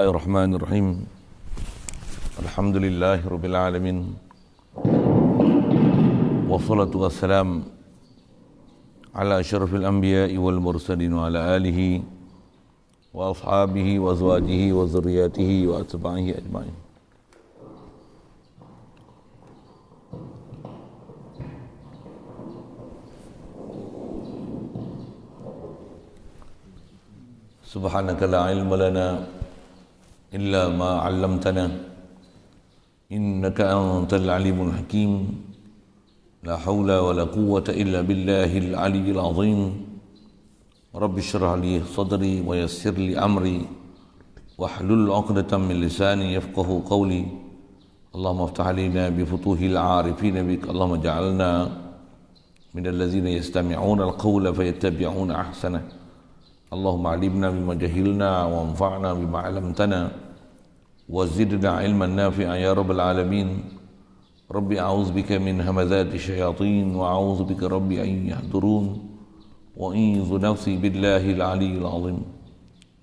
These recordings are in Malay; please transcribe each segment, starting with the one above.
Bismillahirrahmanirrahim. Alhamdulillahirabbil alamin. Wassalatu wassalam ala asyrafil anbiya'i wal mursalin wa ala alihi wa ashabihi wa azwajihi wa dzurriyyatihi wa atba'ihi ajma'in. Subhanaka la ilma lana إلا ما علمتنا إنك أنت العليم الحكيم لا حول ولا قوة إلا بالله العلي العظيم رب اشرح لي صدري ويسر لي أمري واحلل عقدة من لساني يفقه قولي اللهم افتح علينا بفتوح العارفين بك اللهم اجعلنا من الذين يستمعون القول فيتبعون أحسنه اللهم علمنا بما جهلنا وانفعنا بما علمتنا وزدنا علما نافعا يا رب العالمين ربي أعوذ بك من همذات الشياطين وأعوذ بك ربي أن يحضرون وأعيذ نفسي بالله العلي العظيم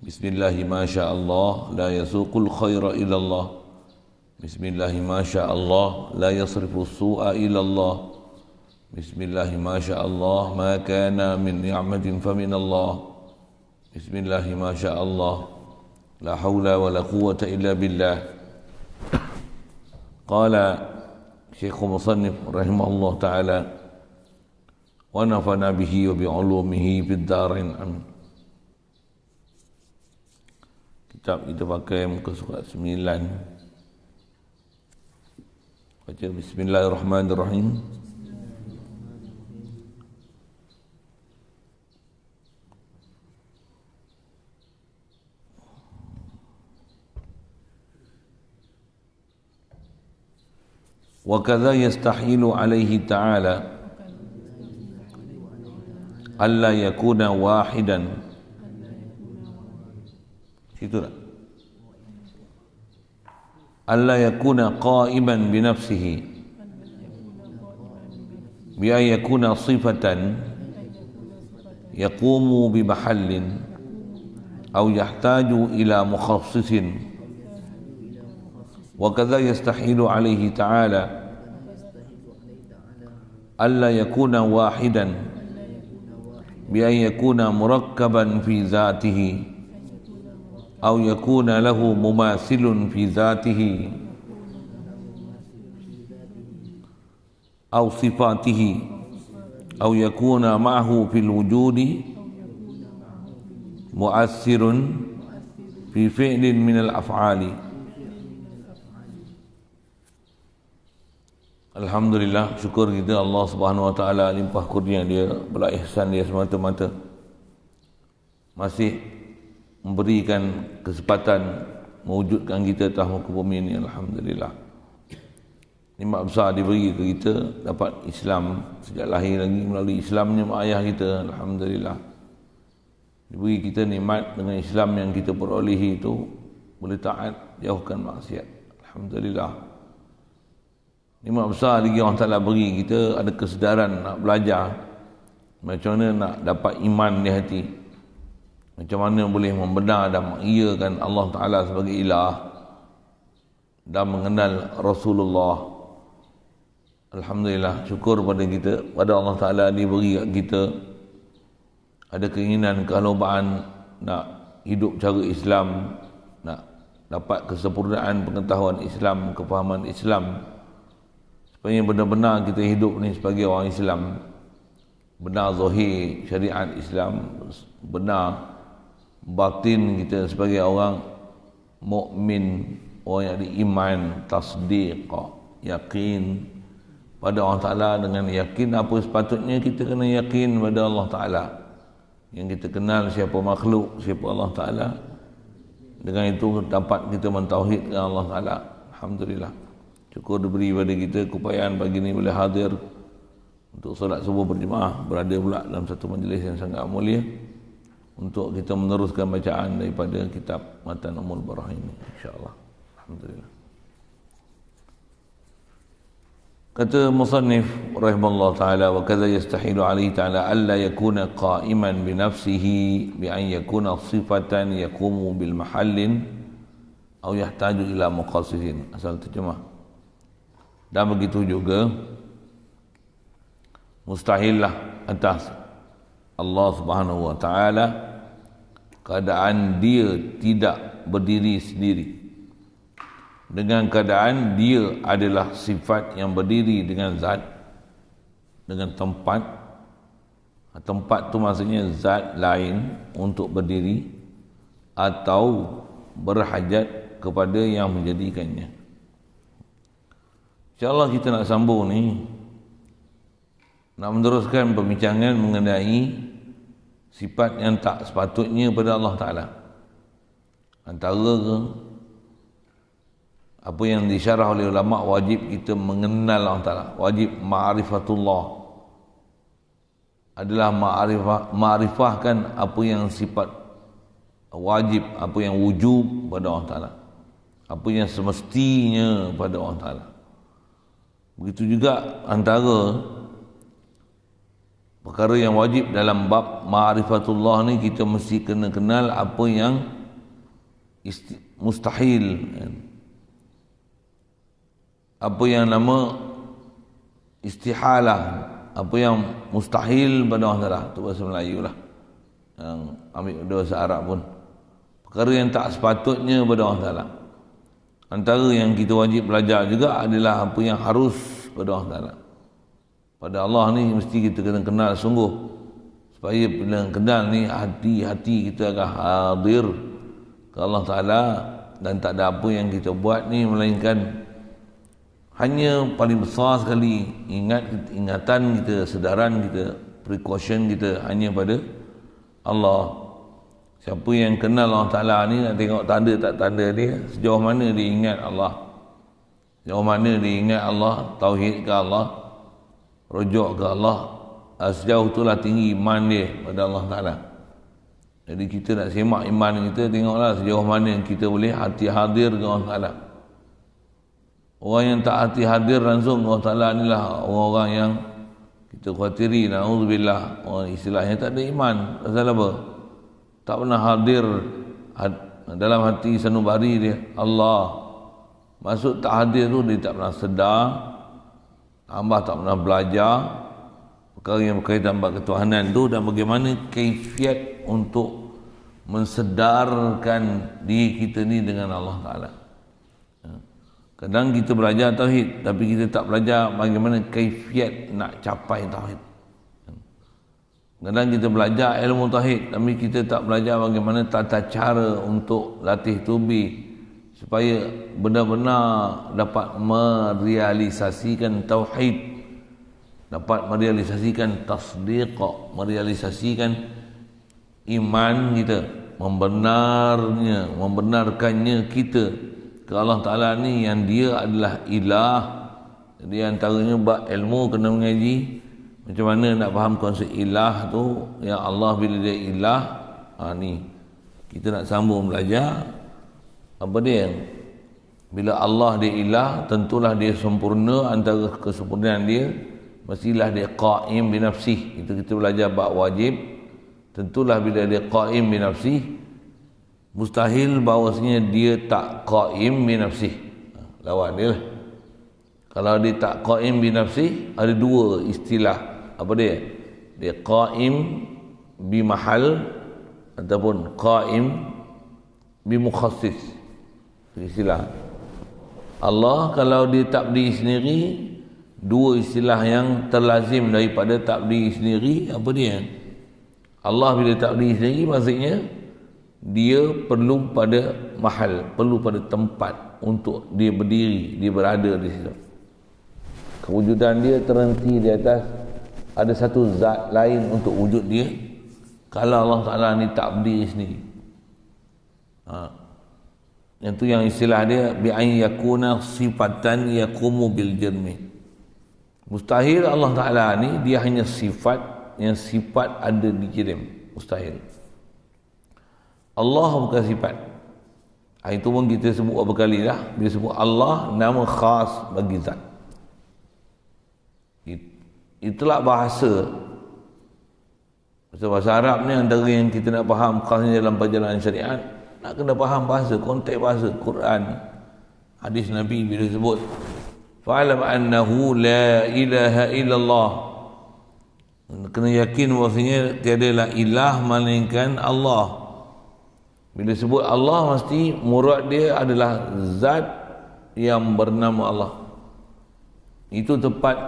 بسم الله ما شاء الله لا يسوق الخير إلى الله بسم الله ما شاء الله لا يصرف السوء إلى الله بسم الله ما شاء الله ما كان من نعمة فمن الله بسم الله ما شاء الله لا حول ولا قوة إلا بالله. قال شيخ مصنف رحمه الله تعالى ونفعنا به وبعلومه في الدارين آمين. Kitab kita pakai muka surat 9. Baca Bismillahirrahmanirrahim. وكذا يستحيل عليه تعالى ألا يكون واحدا ألا يكون قائما بنفسه بأن يكون صفة يقوم بمحل أو يحتاج إلى مخصص وكذا يستحيل عليه تعالى ألا يكون واحدا بأن يكون مركبا في ذاته أو يكون له مماثل في ذاته أو صفاته أو يكون معه في الوجود مؤثر في فعل من الأفعال. Alhamdulillah, syukur kita Allah Subhanahu Wa Taala limpah kurnia dia, belah ihsan dia semata-mata masih memberikan kesempatan mewujudkan kita atas muka bumi ini. Alhamdulillah, nikmat besar diberi ke kita, dapat Islam sejak lahir lagi melalui Islamnya mak ayah kita. Alhamdulillah, diberi kita nikmat dengan Islam yang kita perolehi itu, boleh taat, jauhkan maksiat. Alhamdulillah, nikmat besar lagi Allah Ta'ala beri kita ada kesedaran nak belajar macam mana nak dapat iman di hati, macam mana boleh membenar dan mengiyakan Allah Ta'ala sebagai ilah dan mengenal Rasulullah. Alhamdulillah, syukur pada kita, pada Allah Ta'ala diberi kat kita ada keinginan, kehalubaan nak hidup cara Islam, nak dapat kesempurnaan pengetahuan Islam, kefahaman Islam, supaya benar-benar kita hidup ni sebagai orang Islam, benar zahir syariat Islam, benar batin kita sebagai orang mukmin, orang yang ada iman, tasdiq, yakin pada Allah Ta'ala. Dengan yakin apa sepatutnya kita kena yakin pada Allah Ta'ala, yang kita kenal siapa makhluk, siapa Allah Ta'ala. Dengan itu dapat kita mentauhidkan Allah Ta'ala. Alhamdulillah, syukur diberi pada kita keupayaan pagi ini boleh hadir untuk solat subuh berjemaah, berada pula dalam satu majlis yang sangat mulia untuk kita meneruskan bacaan daripada kitab Matan Ummul Barah ini, insya-Allah. Alhamdulillah. Kata musannif rahimahullah ta'ala, wa kadza yastahilu alaihi ta'ala alla yakuna qa'iman bi nafsihi bi an yakuna sifatan yaqumu bil mahallin au yahtaju ila muqassisin, asal terjemah. Dan begitu juga mustahillah atas Allah Subhanahu wa taala keadaan dia tidak berdiri sendiri, dengan keadaan dia adalah sifat yang berdiri dengan zat, dengan tempat. Tempat tu maksudnya zat lain untuk berdiri atau berhajat kepada yang menjadikannya. InsyaAllah kita nak sambung ni, nak meneruskan perbincangan mengenai sifat yang tak sepatutnya pada Allah Ta'ala. Antara apa yang disyarah oleh ulama, wajib kita mengenal Allah Ta'ala, wajib ma'rifatullah, adalah ma'rifahkan apa yang sifat wajib, apa yang wujub pada Allah Ta'ala, apa yang semestinya pada Allah Ta'ala. Begitu juga antara perkara yang wajib dalam bab ma'rifatullah ni, kita mesti kena kenal apa yang mustahil, apa yang nama istihalah, apa yang mustahil pada Allah Ta'ala. Itu bahasa Melayu lah, yang ambil bahasa Arab pun. Perkara yang tak sepatutnya pada Allah Ta'ala. Antara yang kita wajib belajar juga adalah apa yang harus pada Allah Ta'ala. Pada Allah ni mesti kita kena kenal sungguh, supaya bila kenal ni hati-hati kita akan hadir ke Allah Ta'ala, dan tak ada apa yang kita buat ni melainkan hanya paling besar sekali ingatan kita, sedaran kita, precaution kita hanya pada Allah. Siapa yang kenal Allah Ta'ala ni nak tengok tanda tak tanda dia, sejauh mana dia ingat Allah, sejauh mana dia ingat Allah, tauhid ke Allah, rujuk ke Allah, sejauh itulah tinggi iman dia pada Allah Ta'ala. Jadi kita nak semak iman kita, tengoklah sejauh mana kita boleh hati hadir ke Allah Ta'ala. Orang yang tak hati hadir langsung Allah Ta'ala inilah orang-orang yang kita khawatiri, na'udzubillah, orang istilahnya tak ada iman. Pasal apa? Tak pernah hadir dalam hati sanubari dia Allah. Maksud tak hadir tu, dia tak pernah sedar, tambah tak pernah belajar perkara yang berkaitan dengan ketuhanan tu, dan bagaimana kaifiat untuk mensedarkan diri kita ni dengan Allah Ta'ala. Kadang kita belajar tauhid, tapi kita tak belajar bagaimana kaifiat nak capai tauhid. Kadang kita belajar ilmu tauhid, tapi kita tak belajar bagaimana tata cara untuk latih tubi supaya benar-benar dapat merealisasikan tauhid, dapat merealisasikan tasdiq, merealisasikan iman kita, membenarkannya kita ke Allah Ta'ala ni yang dia adalah ilah. Jadi antaranya bab ilmu kena mengaji macam mana nak faham konsep ilah tu, yang Allah bila dia ilah. Ni kita nak sambung belajar apa dia, bila Allah dia ilah, tentulah dia sempurna. Antara kesempurnaan dia mestilah dia qaim bi nafsih. Itu kita belajar bab wajib. Tentulah bila dia qaim bi nafsih, mustahil bahawasanya dia tak qaim bi nafsih. Lawan dia lah. Kalau dia tak qaim bi nafsih, ada dua istilah. Apa dia? Dia qaim bi mahal ataupun qaim bi mukhassis. Istilah Allah kalau dia tak berdiri sendiri, dua istilah yang terlazim daripada tak berdiri sendiri. Apa dia? Allah bila tak berdiri sendiri, maksudnya dia perlu pada mahal, perlu pada tempat untuk dia berdiri, dia berada di situ. Kewujudan dia terhenti di atas, ada satu zat lain untuk wujud dia. Kalau Allah Ta'ala ni tak berdiri sendiri, yang tu yang istilah dia bi'an yakuna sifatan yaqumu bil jirmi. Mustahil Allah Ta'ala ni dia hanya sifat, yang sifat ada di jirim. Mustahil. Allah bukan sifat. Itu pun kita sebut berapa kali dah. Bila sebut Allah, nama khas bagi zat. Itulah bahasa. Bahasa Arab ni antara yang kita nak faham khasnya dalam perjalanan syariat. nak kena faham bahasa, konteks bahasa Quran, hadis Nabi bila sebut fa'alam annahu la ilaha illallah, kena yakin bahasanya tiada lah ilah melainkan Allah. Bila sebut Allah, mesti murad dia adalah zat yang bernama Allah. Itu tempat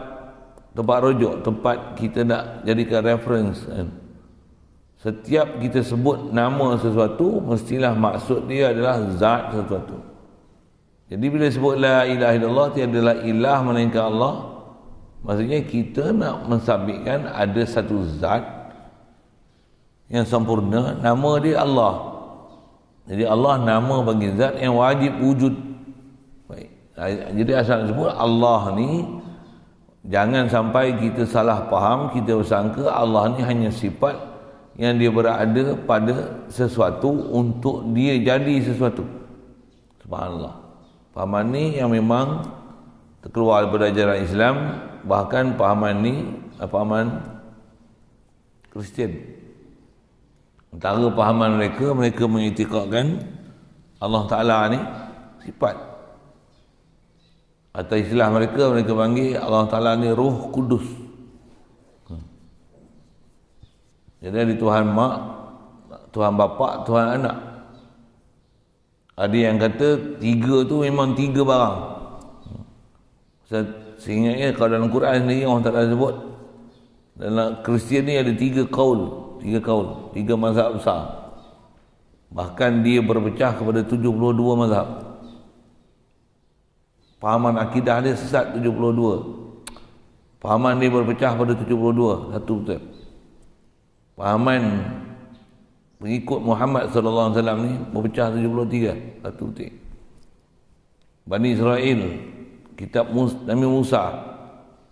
rujuk, tempat kita nak jadikan reference kan. Setiap kita sebut nama sesuatu, mestilah maksud dia adalah zat sesuatu. Jadi bila sebut la ilaha illallah, tiadalah ilah melainkan Allah, maksudnya kita nak mensabitkan ada satu zat yang sempurna, nama dia Allah. Jadi Allah nama bagi zat yang wajib wujud. Baik. Jadi asal sebut Allah ni, jangan sampai kita salah faham, kita bersangka Allah ni hanya sifat yang dia berada pada sesuatu untuk dia jadi sesuatu. Subhanallah. Fahaman ni yang memang terkeluar daripada ajaran Islam, bahkan fahaman ni fahaman Kristian. Antara pahaman mereka mengiktikadkan Allah Ta'ala ni sifat. Atau istilah mereka panggil Allah Ta'ala ni Roh Kudus. Jadi ada Tuhan Mak, Tuhan Bapa, Tuhan Anak. Ada yang kata tiga tu memang tiga barang. Seingatnya kalau dalam Quran sendiri Allah Ta'ala sebut, dalam Kristian ni ada tiga kaul, tiga mazhab besar. Bahkan dia berpecah kepada 72 mazhab. Pahaman akidah dia sesat 72. Pahaman dia berpecah pada 72, satu betul. Pahaman pengikut Muhammad sallallahu alaihi wasallam ni berpecah 73, satu betul. Bani Israel, kitab Nabi Musa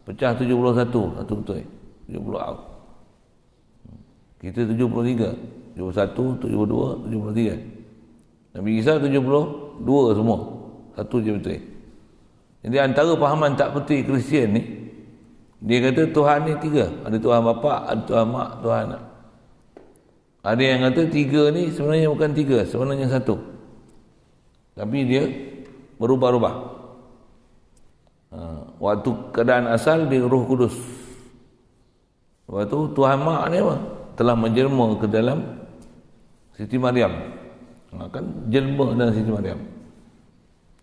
pecah 71, satu betul. 70 out. Kita 73, 71, 72, 73. Nabi Isa 72 semua. Satu je betul. Jadi antara pahaman tak betul Kristian ni, dia kata Tuhan ni tiga. Ada Tuhan Bapa, ada Tuhan Mak, Tuhan Anak. Ada yang kata tiga ni sebenarnya bukan tiga, sebenarnya satu. Tapi dia berubah-ubah. Waktu keadaan asal dia Roh Kudus. Lepas tu Tuhan Mak ni apa? Telah menjelma ke dalam Siti Maryam. Kan jelma dalam Siti Maryam.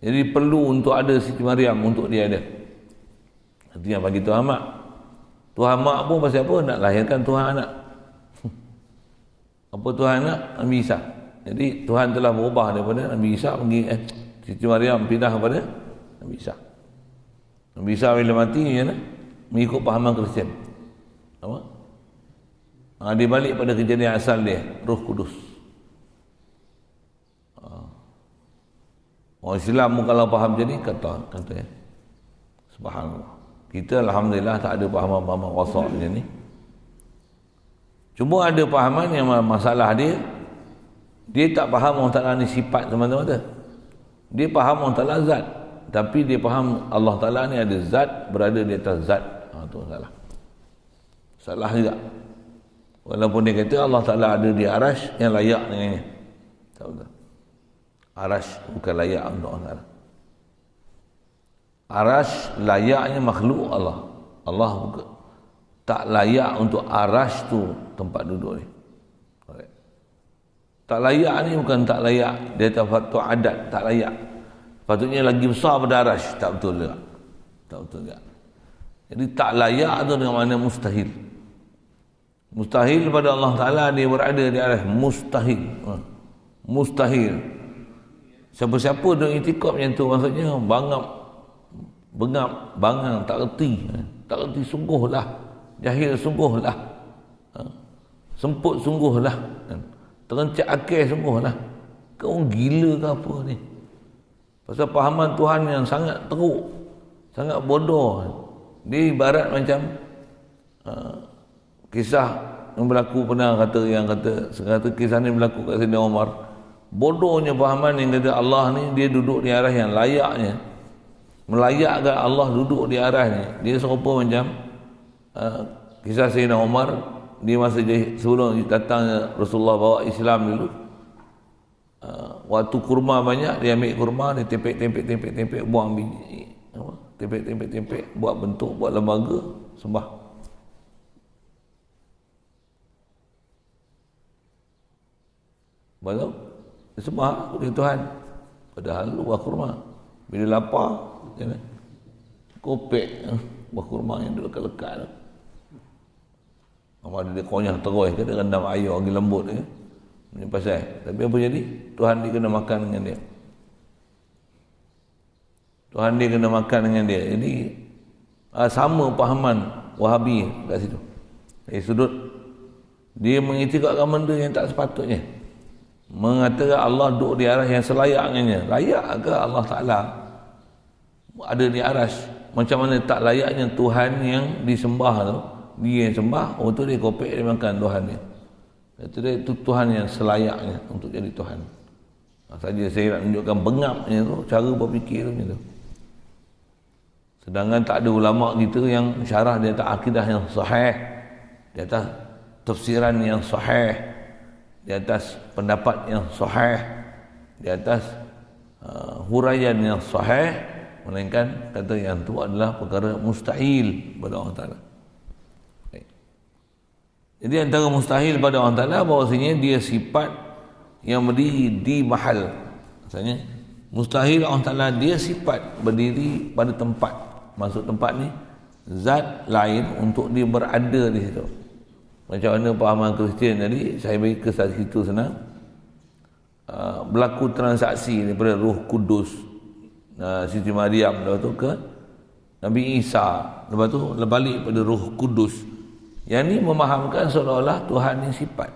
Jadi perlu untuk ada Siti Maryam untuk dia ada. Itu yang bagi Tuhan Mak. Tuhan Mak pun pasal apa? Nak lahirkan Tuhan Anak. Apa Tuhan Anak? Nabi Isa. Jadi Tuhan telah berubah daripada Nabi Isa pergi Siti Maryam pindah kepada Nabi Isa. Nabi Isa bila mati mengikut pahaman Kristian. Apa? Dia balik pada kejadian asal dia, Roh Kudus. Orang Islam kalau faham jadi kata ya. Subhanallah. Kita alhamdulillah tak ada pahaman-pahaman wasak macam ni. Cuma ada pahaman yang masalah dia tak faham Allah Ta'ala ni sifat semata-mata. Dia faham Allah Ta'ala zat, tapi dia faham Allah Ta'ala ni ada zat berada di atas zat. Itu salah. Salah juga. Walaupun dia kata Allah Ta'ala ada di arash yang layak dengannya. Tak betul. Arash bukan layak untuk Allah Ta'ala. Arash layaknya makhluk Allah. Allah bukan, tak layak untuk arash tu tempat duduk ni. Tak layak ni bukan tak layak dia atas faktor adat, tak layak. Patutnya lagi besar pada arash. Tak betul juga. Tak betul juga. Jadi tak layak tu dengan makna mustahil. Mustahil pada Allah Ta'ala dia berada di atas. Mustahil. Mustahil. Siapa-siapa dengan itikad macam tu, maksudnya bangang, tak reti. Tak reti sungguhlah. Jahil sungguhlah. Semput sungguhlah. Terencak akal sungguhlah. Kau gila ke apa ni? Pasal pahaman Tuhan yang sangat teruk, sangat bodoh. Dia ibarat macam kisah yang berlaku pernah kata kisah ni berlaku kat Sayyidina Umar. Bodohnya pahaman yang kata Allah ni dia duduk di arah yang layaknya, melayakkan Allah duduk di arahnya. Dia serupa macam kisah Sayyidina Umar. Dia masa sebelum datang Rasulullah bawa Islam dulu, waktu kurma banyak, dia ambil kurma, dia tempek, buang biji, tempek, buat bentuk, buat lembaga, sembah. Betul? Dia sembah kepada Tuhan. Padahal buah kurma. Bila lapar, jangan kopek buah kurma yang lekat-lekat tu. Ada dia konyah terus, dia rendam air lagi lembut ya. Ini pasal. Tapi apa jadi? Tuhan dia kena makan dengan dia. Tuhan dia kena makan dengan dia. Jadi sama pahaman Wahabi kat situ. Dari sudut dia mengiktirafkan benda yang tak sepatutnya. Mengatakan Allah duduk di aras yang selayak dengannya. Layak ke Allah Ta'ala ada di aras? Macam mana tak layaknya Tuhan yang disembah tu, dia yang sembah, tu dia kopek, dia makan Tuhan dia. Itu Tuhan yang selayaknya untuk jadi Tuhan. Saja saya nak tunjukkan bengapnya tu, cara berfikir tu. Sedangkan tak ada ulama kita yang syarah di atas akidah yang sahih, di atas tafsiran yang sahih, di atas pendapat yang sahih, di atas huraian yang sahih, melainkan kata yang tu adalah perkara mustahil pada Allah Ta'ala. Jadi antara mustahil pada Allah Ta'ala bahawasanya dia sifat yang berdiri di mahal. Maksudnya mustahil Allah Ta'ala dia sifat berdiri pada tempat. Maksud tempat ni zat lain untuk dia berada di situ. Macam mana pahaman Kristian tadi, saya bagi kisah situ senang. Berlaku transaksi daripada Roh Kudus, Siti Maryam, lepas tu ke Nabi Isa, lepas tu balik pada Roh Kudus. Yang ni memahamkan seolah-olah Tuhan ni sifat.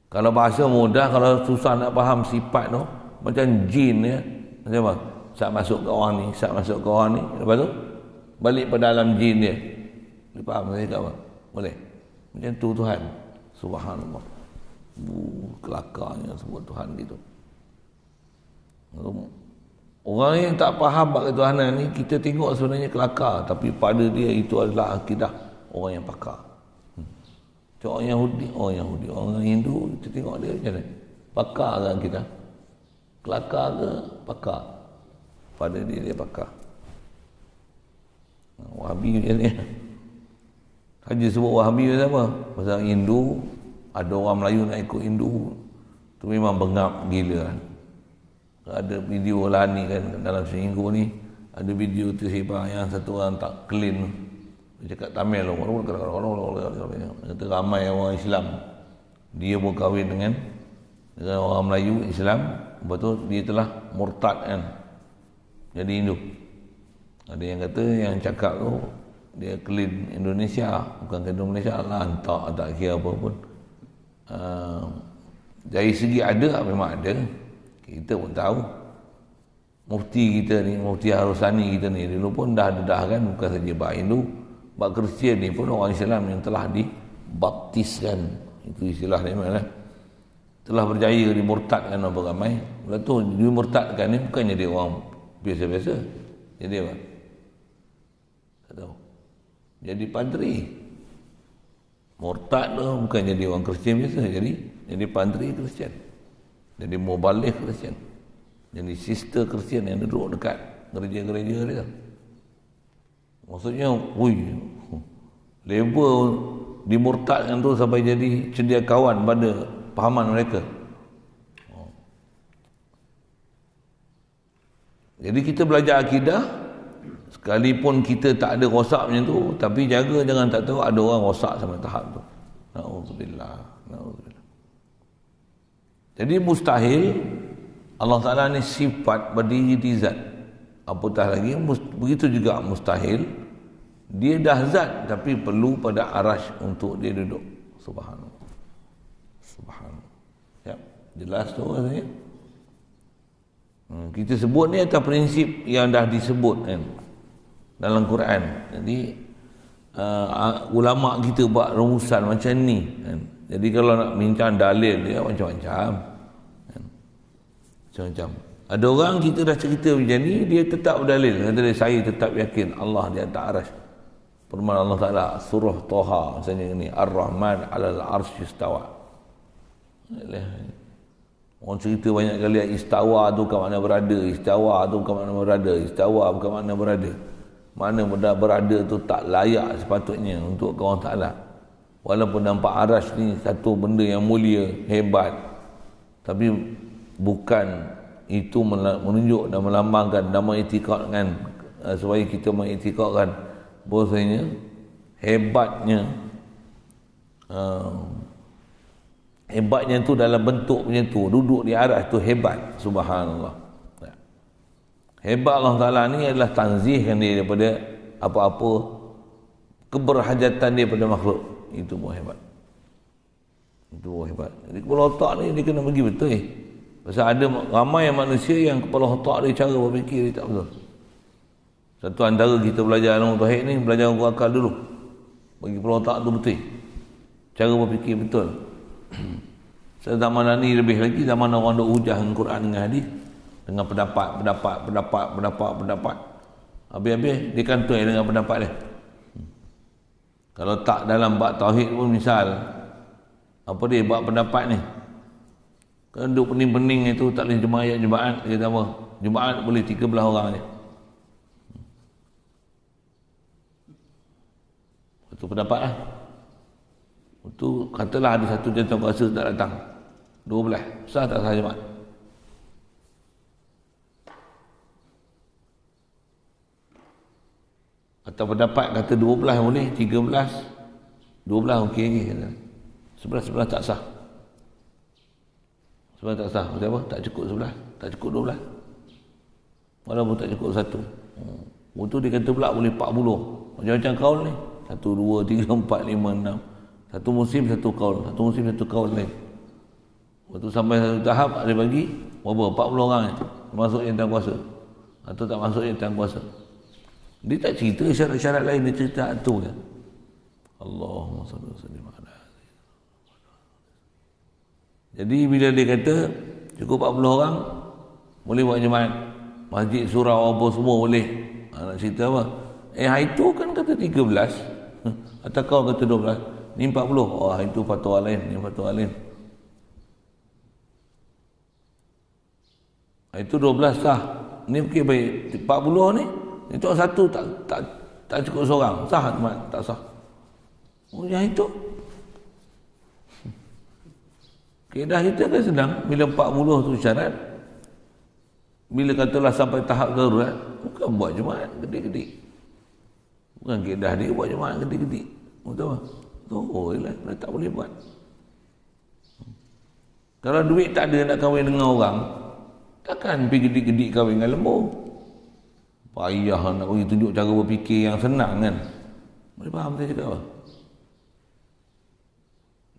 Kalau bahasa mudah, kalau susah nak faham sifat tu, macam jin ya, macam apa? Saat masuk ke orang ni, saat masuk ke orang ni, lepas tu balik pada alam jin dia. Dia faham saya apa? Boleh? Macam tu Tuhan. Subhanallah. Kelakarnya sebut Tuhan gitu. Orang yang tak faham bab ketuhanan ni, kita tengok sebenarnya kelakar, tapi pada dia itu adalah akidah orang yang pakar. Orang Yahudi, orang Hindu, kita tengok dia macam mana? Pakar ke kita? Kelakar ke pakar? Pada dia pakar. Wahabi macam ni. Haji sebut Wahabi macam apa? Pasal Hindu, ada orang Melayu nak ikut Hindu, tu memang bengap gila kan. Ada video lah ni kan, dalam seminggu ni ada video tersebar yang satu orang tak clean, dia cakap Tamil, kata ramai orang Islam dia berkahwin dengan orang Melayu Islam, lepas tu dia telah murtad kan, jadi Hindu. Ada yang kata yang cakap tu dia clean Indonesia, bukan ke Indonesia lah, tak kira apa pun. Dari segi ada, memang ada. Kita pun tahu mufti kita ni, mufti Harusani kita ni dulu pun dah dedahkan, bukan saja bab Hindu, bab Kristian ni pun orang Islam yang telah dibaptiskan, itu istilah ni mana, telah berjaya dimurtadkan apa ramai. Lepas tu dimurtadkan ni bukannya dia orang biasa-biasa, jadi apa? Tak tahu. Jadi padri. Murtad tu bukan jadi orang Kristian biasa, jadi padri Kristian. Jadi mubalik Kristian. Jadi sister Kristian yang duduk dekat gereja-gereja dia. Maksudnya, level dimurtadkan tu sampai jadi cendia kawan pada pahaman mereka. Jadi kita belajar akidah, sekalipun kita tak ada rosak macam tu, tapi jaga jangan tak tahu ada orang rosak sampai tahap tu. Na'udzubillah. Jadi mustahil Allah Ta'ala ni sifat berdiri di zat. Apatah lagi begitu juga mustahil dia dah zat tapi perlu pada arash untuk dia duduk. Subhanallah. Ya, jelas tu rasanya. Kita sebut ni atas prinsip yang dah disebut kan dalam Quran. Jadi ulama kita buat rumusan macam ni kan. Jadi kalau nak bincang dalil dia macam-macam. Macam-macam. Ada orang kita dah cerita macam ni, dia tetap berdalil. Kata dia, saya tetap yakin Allah di atas arasy. Firman Allah Ta'ala surah Taha misalnya ni, Ar-Rahman 'alal 'arsy istawa. Orang cerita banyak kali istawa tu bukan makna berada, istawa tu bukan makna berada, istawa bukan makna berada. Makna berada tu tak layak sepatutnya untuk Allah Ta'ala. Walaupun nampak arash ni satu benda yang mulia, hebat, tapi bukan itu menunjuk dan melambangkan dan mengiktikadkan supaya kita mengiktikadkan bahawasanya hebatnya hebatnya tu dalam bentuk punya tu, duduk di aras tu hebat. Subhanallah. Hebat Allah Ta'ala ni adalah tanzihkan dia daripada apa-apa keberhajatan dia pada makhluk. Itu pun hebat. Itu pun hebat. Jadi kepala otak ni dia kena bagi betul. Pasal ada ramai manusia yang kepala otak dia, cara berfikir dia tak betul. Satu antara kita belajar ilmu tauhid ni, belajar hukum akal dulu. Bagi kepala otak tu betul. Cara berfikir betul. Zaman ni lebih lagi, zaman orang duk hujah dengan Quran dengan hadis, dengan pendapat. Habis-habis dia kantoi dengan pendapat dia. Kalau tak dalam bab tauhid pun, misal apa dia bab pendapat ni, kan duk pening-pening itu tak boleh jemaat, dia kata apa? Jemaat boleh 13 orang je. Itu pendapat lah. Itu katalah ada satu jantan kuasa tak datang, 12, sah tak sah jemaat? Atau pendapat kata 12 boleh, 13, 12 okey lagi. 11 tak sah. 11 tak sah. Maksud apa? Tak cukup 11, tak cukup 12. Walaupun tak cukup 1. Itu dia kata pula boleh 40. Macam-macam kaul ni. 1, 2, 3, 4, 5, 6. Satu musim satu kaul, satu musim satu kaul lain. Waktu sampai satu tahap ada bagi berapa? 40 orang ni masuk yang tuan kuasa atau tak masuk yang tuan kuasa. Dia tak cerita syarat-syarat lain, dia cerita tu kan. Allahumma salli wa sallim ala. Jadi bila dia kata cukup 40 orang boleh buat jemaat, masjid, surau apa semua boleh. Nak cerita apa? Itu kan kata 13 atau kau kata 12. Ni 40. Oh, itu fatwa lain, ni fatwa lain. Itu 12 sah. Ni okey baik. 40 ni itu satu tak cukup seorang. Sah tak sah. Oh, yang itu. Kedah kita kan sedang bila 40 tu syarat. Bila katalah sampai tahap darurat, bukan buat jemaat gede-gede. Bukan kedah dia buat jemaat gede-gede. Betul tak? Oh, ialah, tak boleh buat. Kalau duit tak ada nak kahwin dengan orang, takkan pergi gede-gede kahwin dengan lembu. Payah nak bagi tunjuk cara berfikir yang senang kan. Boleh faham saya cakap apa?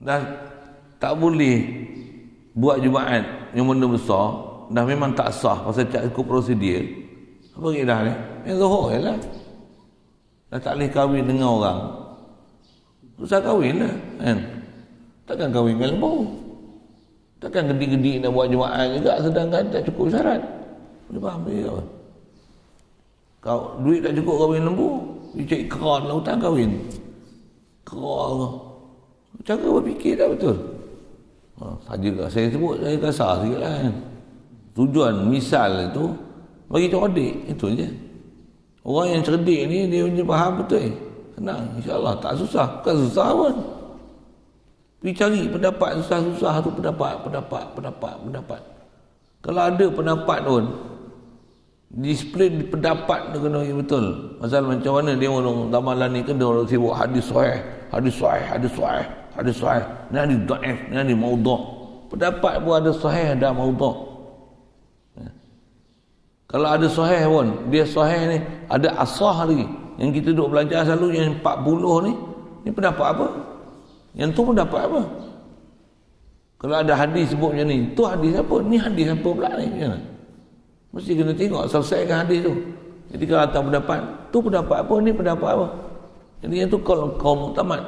Dah tak boleh buat jemaat yang benda besar, dah memang tak sah pasal tak ikut prosedur. Apa dah ni? Yang zuhur ialah. Dah tak boleh kahwin dengan orang. Susah kahwin lah kan. Takkan kahwin dengan lembu. Takkan gede-gede nak buat jemaah juga sedangkan tak cukup syarat. Boleh faham dia apa? Kau duit tak cukup kahwin lembu, dia cari keran lautan kahwin. Keran. Cara berfikir tak betul. Saja saya sebut, saya kasar sikit lah kan. Tujuan misal itu bagi cerdik, itu je. Orang yang cerdik ni dia punya faham betul. Senang, insya-Allah tak susah, bukan susah pun. Pergi cari pendapat susah-susah tu pendapat. Kalau ada pendapat pun, disiplin pendapat tu kena betul. Pasal macam mana dia orang damalan ni kan dia orang sibuk hadis sahih. Ni hadis dhaif, ni hadis maudhu'. Pendapat pun ada sahih, ada maudhu'. Kalau ada sahih pun, dia sahih ni ada asah lagi. Yang kita duk belajar selalu yang 40 ni pendapat apa? Yang tu pendapat apa? Kalau ada hadis sebut macam ni, tu hadis apa? Ni hadis apa pula ni? Mesti kena tengok selesaikan hadis tu. Jadi kalau atas pendapat, tu pendapat apa? Ni pendapat apa? Jadi yang tu kaul muktamad.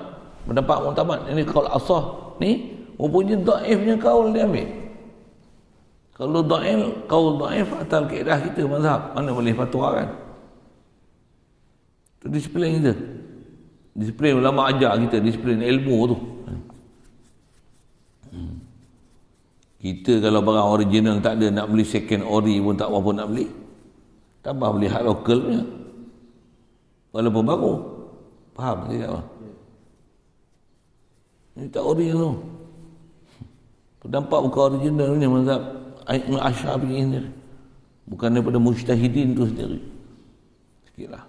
Pendapat muktamad. Ini kaul asah. Ni rupanya dhaifnya kaul dia ambil. Kalau dhaif, kaul dhaif atal kaedah kita mazhab, mana boleh fatwa kan? Itu disiplin kita. Disiplin ulama ajar kita, disiplin ilmu tu. Kita kalau barang original tak ada, nak beli second ori pun tak apa nak beli. Tambah beli hard local punya. Walaupun baru. Faham tidak apa? Ini tak original. Nampak bukan original punya mazhab Asy'ari ini. Bukan daripada mujtahidin tu sendiri. Sikitlah.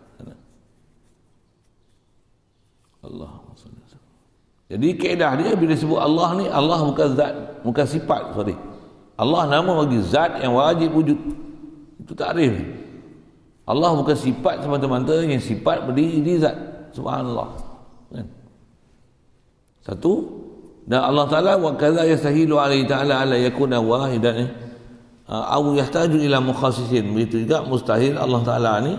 Allah. Jadi kaedah dia bila sebut Allah ni, Allah bukan zat, bukan sifat, sorry. Allah nama bagi zat yang wajib wujud. Itu takrif. Allah bukan sifat semata-mata, yang sifat berdiri di zat. Subhanallah. Kan? Satu. Dan Allah Ta'ala wa kadza yastahilu alaihi ta'ala ala yakuna wahidan aw yahtaju ila mukhassisin. Begitu juga mustahil Allah Ta'ala ni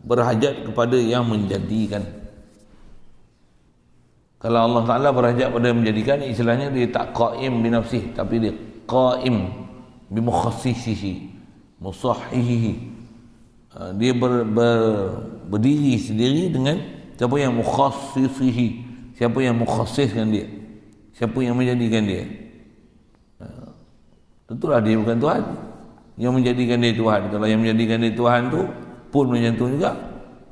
berhajat kepada yang menjadikan. Kalau Allah Ta'ala berhajat pada menjadikan, istilahnya dia tak qaim bi nafsih, tapi dia qaim bi mukhassisihi, musahhihi. Dia berdiri sendiri dengan siapa yang mukhassisihi, siapa yang mukhassiskan dia, siapa yang menjadikan dia. Tentulah dia bukan Tuhan yang menjadikan dia Tuhan. Kalau yang menjadikan dia Tuhan tu pun macam tu juga.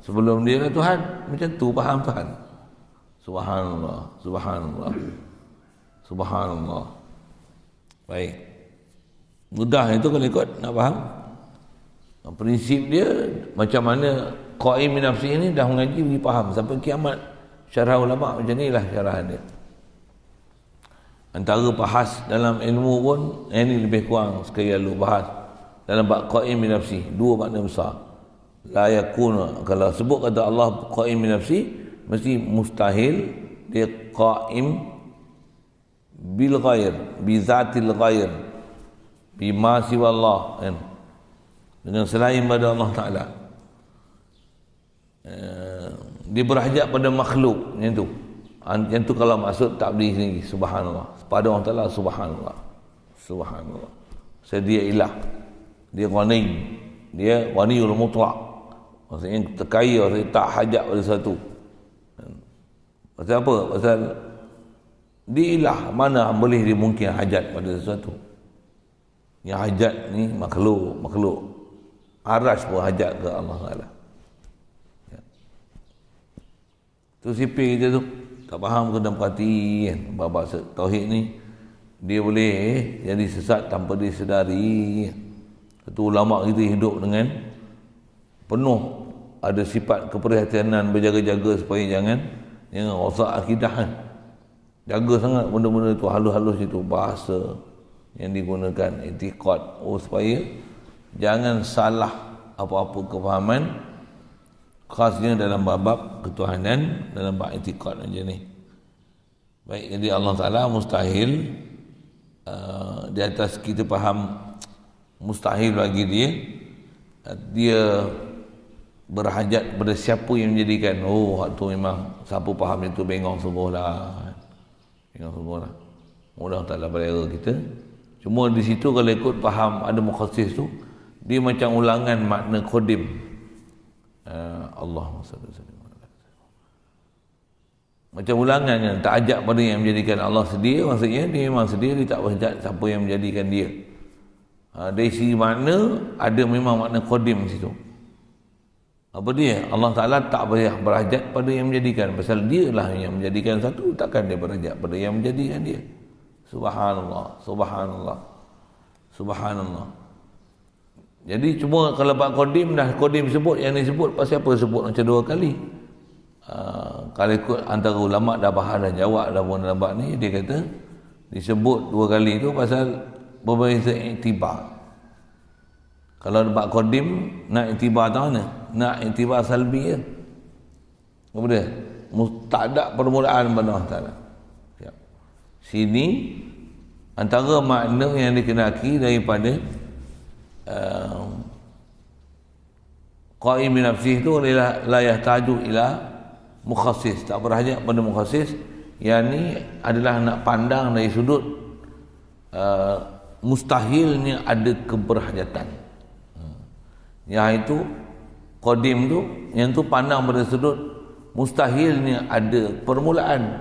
Sebelum dia lah Tuhan, macam tu faham Tuhan. Subhanallah, subhanallah, subhanallah. Baik. Mudah itu kalau ikut nak faham. Prinsip dia macam mana qaim bi nafsi ini dah mengaji bagi faham sampai kiamat. Syarah ulama macam inilah syarahan dia. Antara bahas dalam ilmu pun ini lebih kurang sekali lalu bahas dalam bab qaim bi nafsi, dua makna besar. La yakun, kalau sebut kata Allah qaim bi nafsi, mesti mustahil dia qaim bil ghair, bi zatil ghair, bi ma siwa Allah, kan? Dengan selain pada Allah Ta'ala. Dia berhajat pada makhluk macam tu. Yang tu kalau maksud tak boleh sendiri. Subhanallah. Pada Allah Ta'ala, subhanallah, subhanallah. Dia ilah, dia ghani, dia ghaniul mutlaq, maksudnya terkaya, maksudnya tak hajat pada sesuatu. Pasal apa? Pasal dia ilah, mana boleh dia mungkin hajat pada sesuatu. Yang hajat ni makhluk. Arash pun hajat ke Allah Ta'ala. Ya. Tu sipir kita tu tak faham kena perhati kan. Bab tauhid ni dia boleh jadi sesat tanpa disedari. Satu ulama kita hidup dengan penuh ada sifat keprihatinan, berjaga-jaga supaya jangan rosak akidah kan. Jaga sangat benda-benda tu, halus-halus itu, bahasa yang digunakan, i'tiqad, supaya jangan salah apa-apa kefahaman, khasnya dalam bab ketuhanan, dalam bab i'tiqad macam ni. Baik, jadi Allah Ta'ala mustahil di atas kita faham mustahil bagi dia berhajat pada siapa yang menjadikan. Waktu memang siapa faham itu bengong semua lah. Mudah tak lah pada kita. Cuma di situ kalau ikut faham ada mukhassis tu, dia macam ulangan makna qadim. Allahumma salli alaihi wasallam. Macam ulangan kan, tak ajak pada yang menjadikan Allah sedia, maksudnya dia memang sedia, dia tak berhajat siapa yang menjadikan dia. Dari segi makna ada memang makna qadim di situ. Apa dia? Allah Ta'ala tak berhajat pada yang menjadikan. Pasal dia lah yang menjadikan satu, takkan dia berhajat pada yang menjadikan dia. Subhanallah, subhanallah, subhanallah. Jadi cuma kalau bab qadim dah qadim sebut, yang ni sebut pasal apa sebut macam dua kali. Kalau ikut antara ulama dah bahas dah jawab dah pun dalam bab ni, dia kata disebut dua kali tu pasal berbeza iktibar. Kalau bab qadim nak iktibar tahu mana? Nak iktibar salbi kan. Apa dia? Tak ada permulaan pada Allah Ta'ala. Sini antara makna yang dikenaki daripada qaim bi nafsih tu la yahtaju ila mukhassis, tak berhajat pada mukhassis. Yang ni adalah nak pandang dari sudut mustahilnya ada keberhajatan. Yang itu qadim tu, yang tu pandang pada sudut mustahilnya ada permulaan.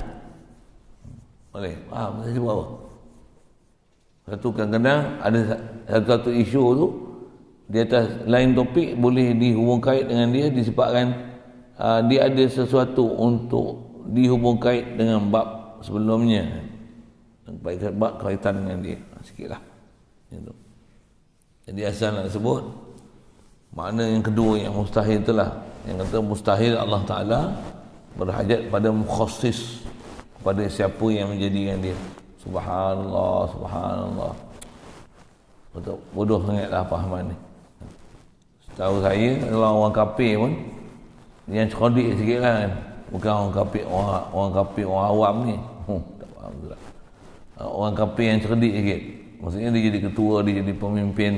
Boleh? Faham saya sebut apa? Satu kadang-kadang ada satu isu tu di atas lain topik boleh dihubung kait dengan dia disebabkan dia ada sesuatu untuk dihubung kait dengan bab sebelumnya, bab kaitan dengan dia sikitlah gitu. Jadi asal nak sebut makna yang kedua yang mustahil itulah, yang kata mustahil Allah Ta'ala berhajat pada mukhassis, pada siapa yang menjadikan dia. Subhanallah, subhanallah. Betul, bodoh sangatlah pahaman ni. Setahu saya kalau orang kafir pun yang cerdik sikit lah kan. Bukan orang kafir, orang kafir, orang awam ni. Tak faham tu lah. Orang kafir yang cerdik sikit. Maksudnya dia jadi ketua, dia jadi pemimpin.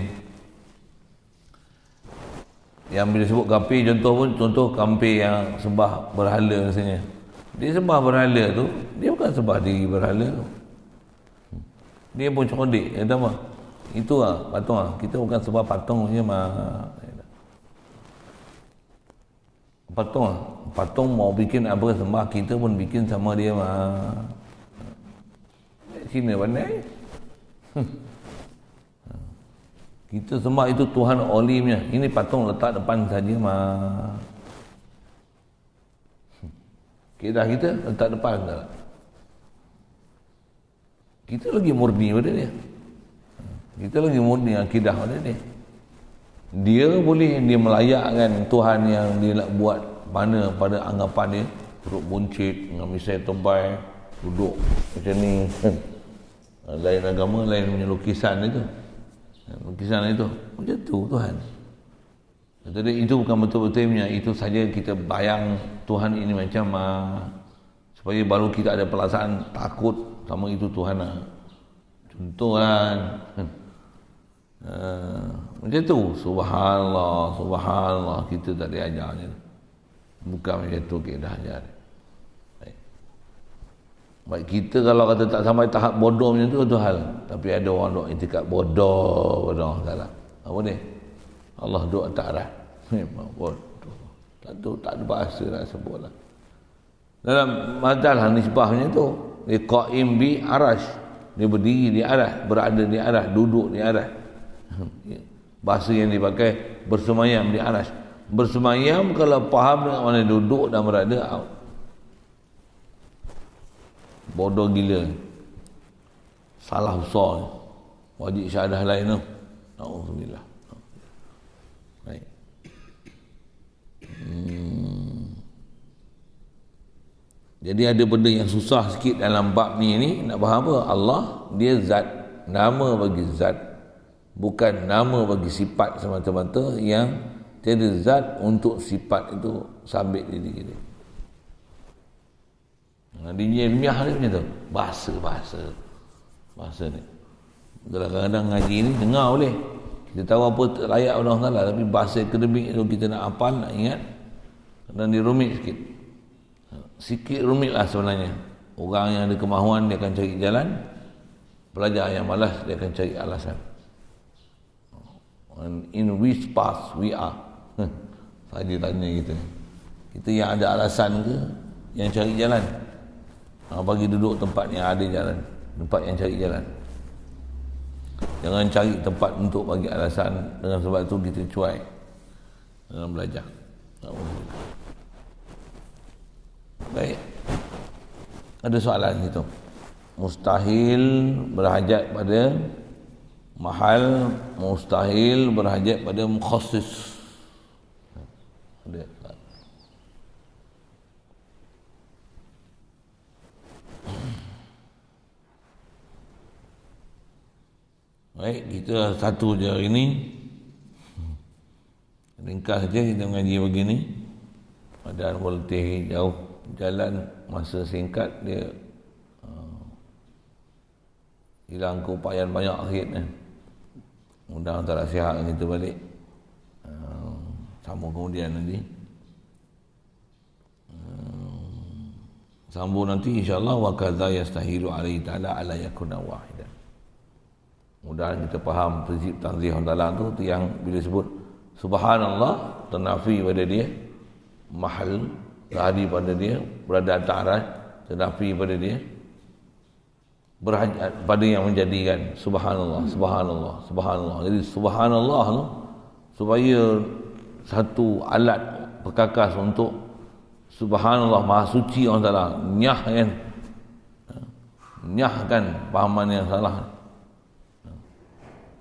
Yang bila sebut kafir contoh pun, contoh kafir yang sembah berhala misalnya. Dia sembah berhala tu, dia bukan sembah diri berhala tu. Dia pun cerdik. Dia tahu apa? Itu lah patung lah. Kita bukan sembah patung je mah. Patung lah. Patung mau bikin apa sembah, kita pun bikin sama dia mah. Cina pandai. Kita sembah itu Tuhan olimnya. Ini patung letak depan saja mah. Kedah kita letak depan tak? Kita lagi murni pada dia. Kita lagi murni akidah pada dia. Dia boleh dia melayakkan Tuhan yang dia nak buat mana pada anggapan dia, perut buncit dengan misai tebal, duduk macam ni. Lain agama, lain punya lukisan itu. Lukisan itu macam tu Tuhan. Jadi itu bukan betul-betulnya, itu saja kita bayang Tuhan ini macam supaya baru kita ada perasaan takut sama itu Tuhan. Contoh kan. Macam tu, subhanallah, subhanallah, kita tak diajar je. Bukan macam tu kita dah ajar. Baik kita kalau kata tak sampai tahap bodoh macam tu hal. Tapi ada orang duk intikad bodoh salah. Apa ni? Allah duk tak arah. Memang bodoh. Tak ada bahasa nak sebutlah. Dalam masalah nisbahnya tu, dia qaim bi arash. Dia berdiri di arah, berada di arah, duduk di arah. Bahasa yang dipakai bersemayam di arash. Bersemayam kalau faham dengan mana duduk dan berada, bodoh gila, salah besar, wajib syahadah lain tu. Alhamdulillah. Baik. Jadi ada benda yang susah sikit dalam bab ni nak faham apa? Allah dia zat, nama bagi zat, bukan nama bagi sifat semata-mata yang tiada zat untuk sifat itu sabit diri kita. Di ilmiah dia macam tu, bahasa ni. Kadang-kadang ngaji ni dengar boleh, kita tahu apa layak Allah Taala, tapi bahasa akademik itu kita nak hafal, nak ingat, dan dirumit sikit rumit lah sebenarnya. Orang yang ada kemahuan dia akan cari jalan, pelajar yang malas dia akan cari alasan. In which path we are? Saya tanya kita yang ada alasan ke yang cari jalan? Bagi duduk tempat yang ada jalan, tempat yang cari jalan. Jangan cari tempat untuk bagi alasan. Dengan sebab itu kita cuai dalam belajar. Baik, ada soalan itu. Mustahil berhajat pada mahal, mustahil berhajat pada mukhassis. Ada. Baik, kita satu je hari ni. Ringkas saja kita mengaji begini. Padahal volteh jauh jalan, masa singkat dia hilang keupayaan banyak sikit kan. Mudah tak sihat kita balik. Sambung kemudian nanti. Sambung nanti insya-Allah wa kadza yastahilu alaihi ta'ala ala yakuna wahidan. Mudah kita faham prinsip tanzih Allah tu yang bila sebut subhanallah ternafi pada dia, mahal tadi pada dia, berada atas aras ternafi pada dia. berhajat pada yang menjadikan. Subhanallah, subhanallah, subhanallah. Jadi subhanallah tu supaya satu alat perkakas untuk subhanallah, maha suci orang Taala. Nyah kan, nyahkan pahaman yang salah.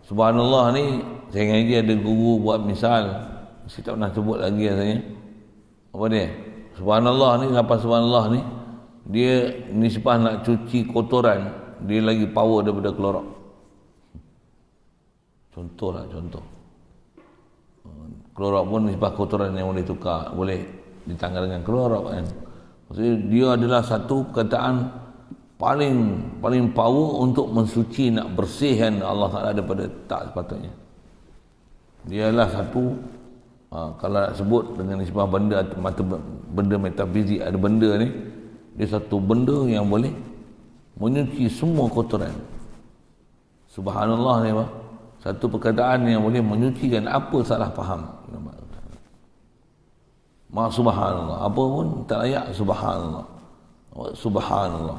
Subhanallah ni saya ngaji ada guru buat misal, saya tak pernah sebut lagi rasanya. Apa dia? Subhanallah ni, lapan subhanallah ni dia nisbah nak cuci kotoran, dia lagi power daripada kelorak. Contohlah, contoh. Kelorak pun nisbah kotoran yang boleh tukar, boleh ditanggal dengan kelorak kan. Maksudnya dia adalah satu perkataan paling power untuk mensuci, nak bersihkan Allah Ta'ala daripada tak sepatutnya. Dia adalah satu, kalau nak sebut dengan nisbah benda, benda metafizik, ada benda ni, dia satu benda yang boleh menyuci semua kotoran. Subhanallah ni apa? Satu perkataan yang boleh menyucikan apa salah faham. Subhanallah, apa pun tak layak subhanallah. Subhanallah.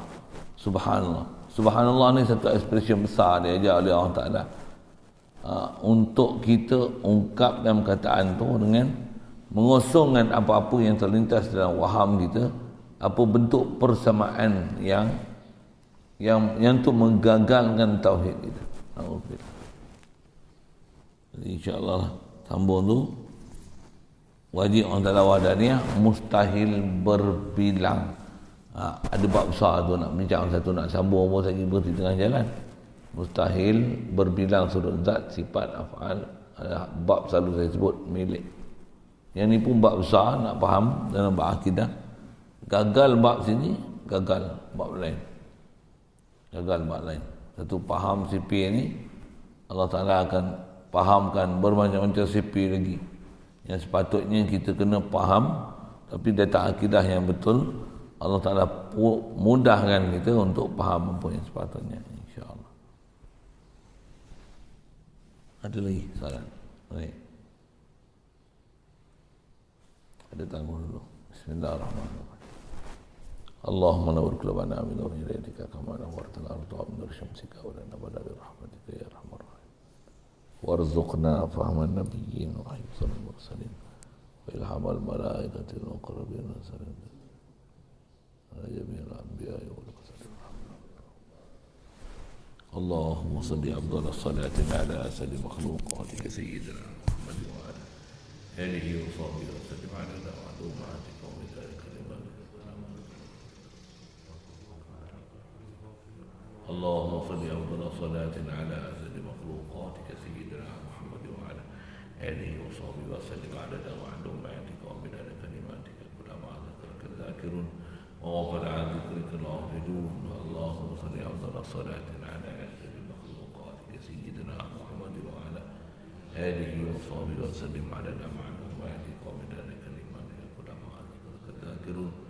Subhanallah. Subhanallah ni satu ekspresi besar dia ajar oleh Allah Ta'ala. Untuk kita ungkapkan perkataan tu dengan mengosongkan apa-apa yang terlintas dalam waham kita, apa bentuk persamaan yang tu menggagalkan tauhid kita. Jadi insya-Allah sambung tu wajib orang Ta'ala wahdaniyah mustahil berbilang. Ada bab besar tu nak bincang satu, nak sambung pun saya berhenti tengah jalan. Mustahil berbilang sudut zat, sifat, af'al. Bab selalu saya sebut milik. Yang ni pun bab besar nak faham dalam bab akidah. Gagal bab sini, gagal bab lain. Gagal bab lain. Satu faham sipir ni, Allah Ta'ala akan fahamkan bermacam-macam sipir lagi yang sepatutnya kita kena faham, tapi data akidah yang betul Allah Ta'ala mudahkan kita untuk faham apa yang sepatutnya, insya-Allah. Ada lagi soalan? Baik. Ada tanggung dulu. Bismillahirrahmanirrahim. Allahumma nawwir qulubana min nuri hidayyatika kama nawwartal arda min nuri syamsika wa lana bala bi rahmatika ya arhamar rahim. Warzuqna fahman nabiyyin wa hifdzal mursalin wa ilhamal malaikatil muqarrabin wa salam ala jami'il anbiya'i wal mursalin. Allahumma salli afdal as-salati ala asadi makhluqatika sayyidina Muhammad wa ala alihi wa sahbihi wa sallim ala ma'lumatika wa bidari kalimatika. اللهم صل أفضل صلاة على أسد مخلوقاتك سيدنا محمد وعلى آله وصحبه وسلم عدد معلوماتك ومداد كلماتك كلما ذكرك الذاكرون وغفل عن ذكرك الغافلون. اللهم صل أفضل صلاة على أسد مخلوقاتك سيدنا محمد وعلى آله وصحبه وسلم عدد معلوماتك ومداد كلماتك كلما ذكرك الذاكرون